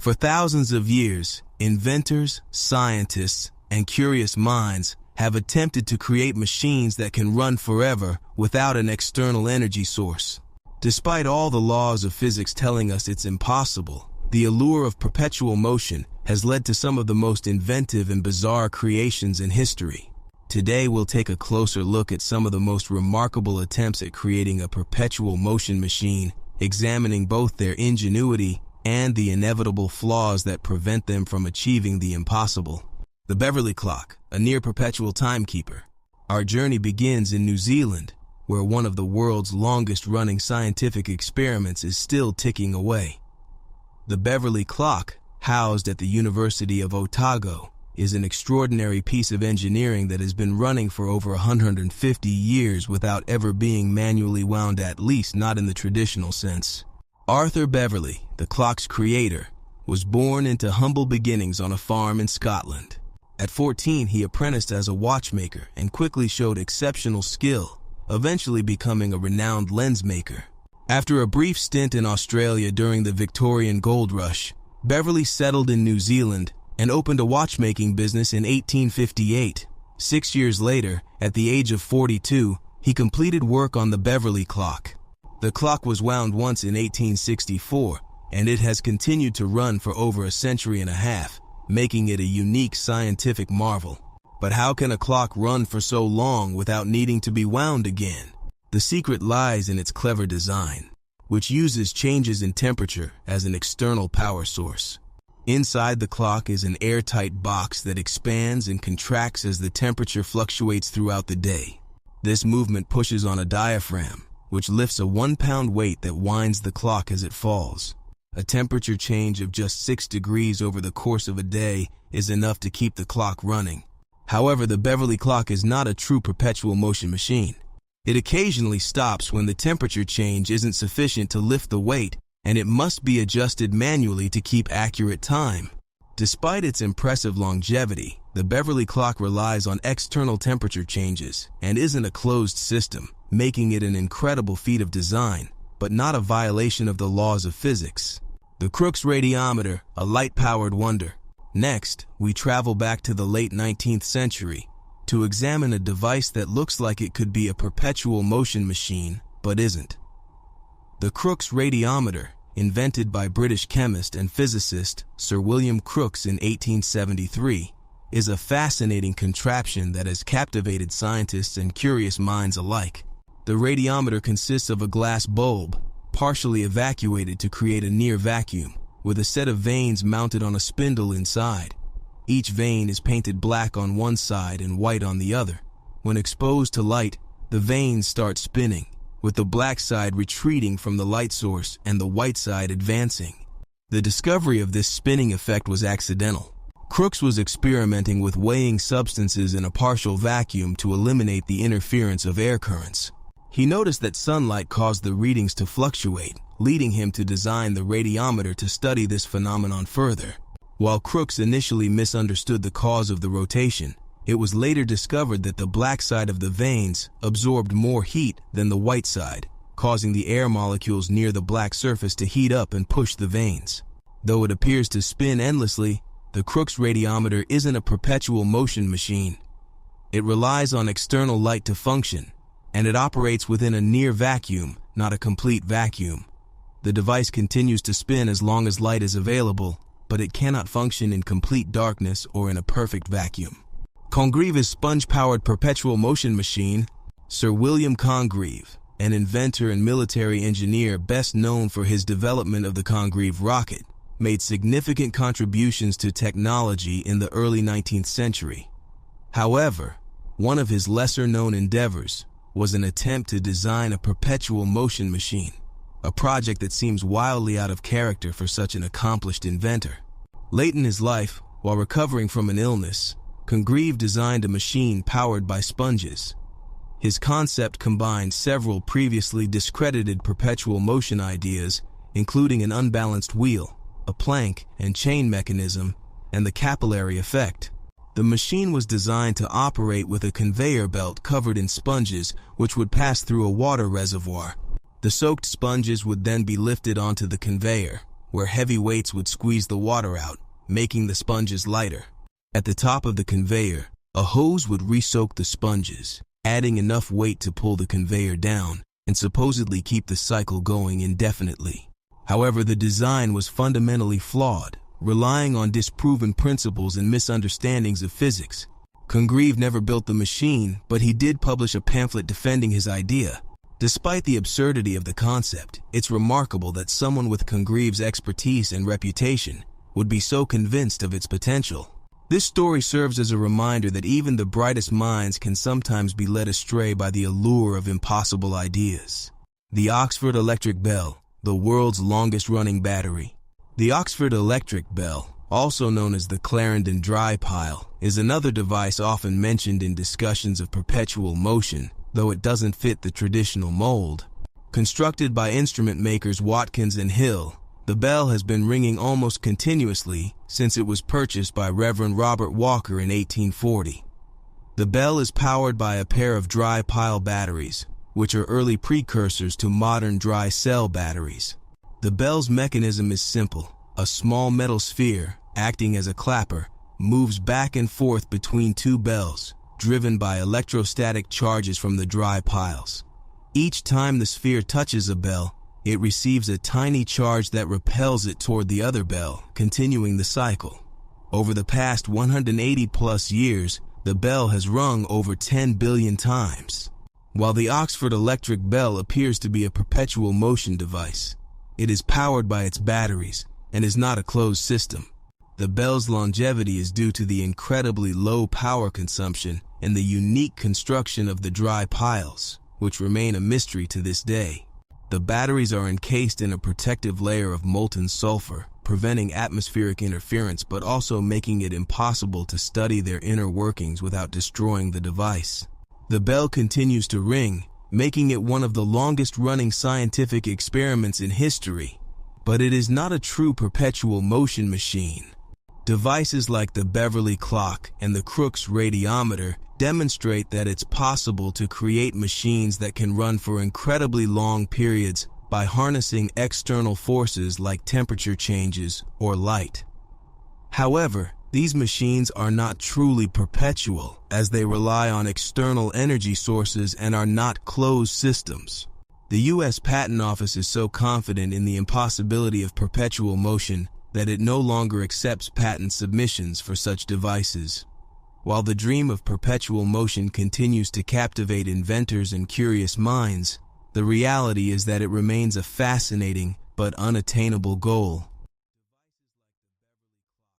For thousands of years, inventors, scientists, and curious minds have attempted to create machines that can run forever without an external energy source. Despite all the laws of physics telling us it's impossible, the allure of perpetual motion has led to some of the most inventive and bizarre creations in history. Today we'll take a closer look at some of the most remarkable attempts at creating a perpetual motion machine, examining both their ingenuity and the inevitable flaws that prevent them from achieving the impossible. The Beverly Clock, a near-perpetual timekeeper. Our journey begins in New Zealand, where one of the world's longest-running scientific experiments is still ticking away. The Beverly Clock, housed at the University of Otago, is an extraordinary piece of engineering that has been running for over 150 years without ever being manually wound, at least not in the traditional sense. Arthur Beverly, the clock's creator, was born into humble beginnings on a farm in Scotland. At 14, he apprenticed as a watchmaker and quickly showed exceptional skill, eventually becoming a renowned lens maker. After a brief stint in Australia during the Victorian gold rush, Beverly settled in New Zealand and opened a watchmaking business in 1858. 6 years later, at the age of 42, he completed work on the Beverly Clock. The clock was wound once in 1864, and it has continued to run for over a century and a half, making it a unique scientific marvel. But how can a clock run for so long without needing to be wound again? The secret lies in its clever design, which uses changes in temperature as an external power source. Inside the clock is an airtight box that expands and contracts as the temperature fluctuates throughout the day. This movement pushes on a diaphragm, which lifts a 1-pound weight that winds the clock as it falls. A temperature change of just 6 degrees over the course of a day is enough to keep the clock running. However, the Beverly Clock is not a true perpetual motion machine. It occasionally stops when the temperature change isn't sufficient to lift the weight, and it must be adjusted manually to keep accurate time. Despite its impressive longevity, the Beverly Clock relies on external temperature changes and isn't a closed system, making it an incredible feat of design, but not a violation of the laws of physics. The Crookes radiometer, a light-powered wonder. Next, we travel back to the late 19th century to examine a device that looks like it could be a perpetual motion machine, but isn't. The Crookes radiometer, invented by British chemist and physicist Sir William Crookes in 1873, is a fascinating contraption that has captivated scientists and curious minds alike. The radiometer consists of a glass bulb, partially evacuated to create a near vacuum, with a set of vanes mounted on a spindle inside. Each vane is painted black on one side and white on the other. When exposed to light, the vanes start spinning, with the black side retreating from the light source and the white side advancing. The discovery of this spinning effect was accidental. Crookes was experimenting with weighing substances in a partial vacuum to eliminate the interference of air currents. He noticed that sunlight caused the readings to fluctuate, leading him to design the radiometer to study this phenomenon further. While Crookes initially misunderstood the cause of the rotation, it was later discovered that the black side of the vanes absorbed more heat than the white side, causing the air molecules near the black surface to heat up and push the vanes. Though it appears to spin endlessly, the Crookes radiometer isn't a perpetual motion machine. It relies on external light to function, and it operates within a near vacuum, not a complete vacuum. The device continues to spin as long as light is available, but it cannot function in complete darkness or in a perfect vacuum. Congreve's sponge-powered perpetual motion machine. Sir William Congreve, an inventor and military engineer best known for his development of the Congreve rocket, made significant contributions to technology in the early 19th century. However, one of his lesser-known endeavors was an attempt to design a perpetual motion machine, a project that seems wildly out of character for such an accomplished inventor. Late in his life, while recovering from an illness, Congreve designed a machine powered by sponges. His concept combined several previously discredited perpetual motion ideas, including an unbalanced wheel, a plank and chain mechanism, and the capillary effect. The machine was designed to operate with a conveyor belt covered in sponges, which would pass through a water reservoir. The soaked sponges would then be lifted onto the conveyor, where heavy weights would squeeze the water out, making the sponges lighter. At the top of the conveyor, a hose would re-soak the sponges, adding enough weight to pull the conveyor down and supposedly keep the cycle going indefinitely. However, the design was fundamentally flawed, relying on disproven principles and misunderstandings of physics. Congreve never built the machine, but he did publish a pamphlet defending his idea. Despite the absurdity of the concept, it's remarkable that someone with Congreve's expertise and reputation would be so convinced of its potential. This story serves as a reminder that even the brightest minds can sometimes be led astray by the allure of impossible ideas. The Oxford Electric Bell, the world's longest-running battery. The Oxford Electric Bell, also known as the Clarendon Dry Pile, is another device often mentioned in discussions of perpetual motion, though it doesn't fit the traditional mold. Constructed by instrument makers Watkins and Hill, the bell has been ringing almost continuously since it was purchased by Reverend Robert Walker in 1840. The bell is powered by a pair of dry pile batteries, which are early precursors to modern dry cell batteries. The bell's mechanism is simple. A small metal sphere, acting as a clapper, moves back and forth between two bells, driven by electrostatic charges from the dry piles. Each time the sphere touches a bell, it receives a tiny charge that repels it toward the other bell, continuing the cycle. Over the past 180-plus years, the bell has rung over 10 billion times. While the Oxford Electric Bell appears to be a perpetual motion device, it is powered by its batteries and is not a closed system. The bell's longevity is due to the incredibly low power consumption and the unique construction of the dry piles, which remain a mystery to this day. The batteries are encased in a protective layer of molten sulfur, preventing atmospheric interference but also making it impossible to study their inner workings without destroying the device. The bell continues to ring, making it one of the longest-running scientific experiments in history. But it is not a true perpetual motion machine. Devices like the Beverly clock and the Crookes radiometer demonstrate that it's possible to create machines that can run for incredibly long periods by harnessing external forces like temperature changes or light. However, these machines are not truly perpetual, as they rely on external energy sources and are not closed systems. The U.S. Patent Office is so confident in the impossibility of perpetual motion that it no longer accepts patent submissions for such devices. While the dream of perpetual motion continues to captivate inventors and curious minds, the reality is that it remains a fascinating but unattainable goal.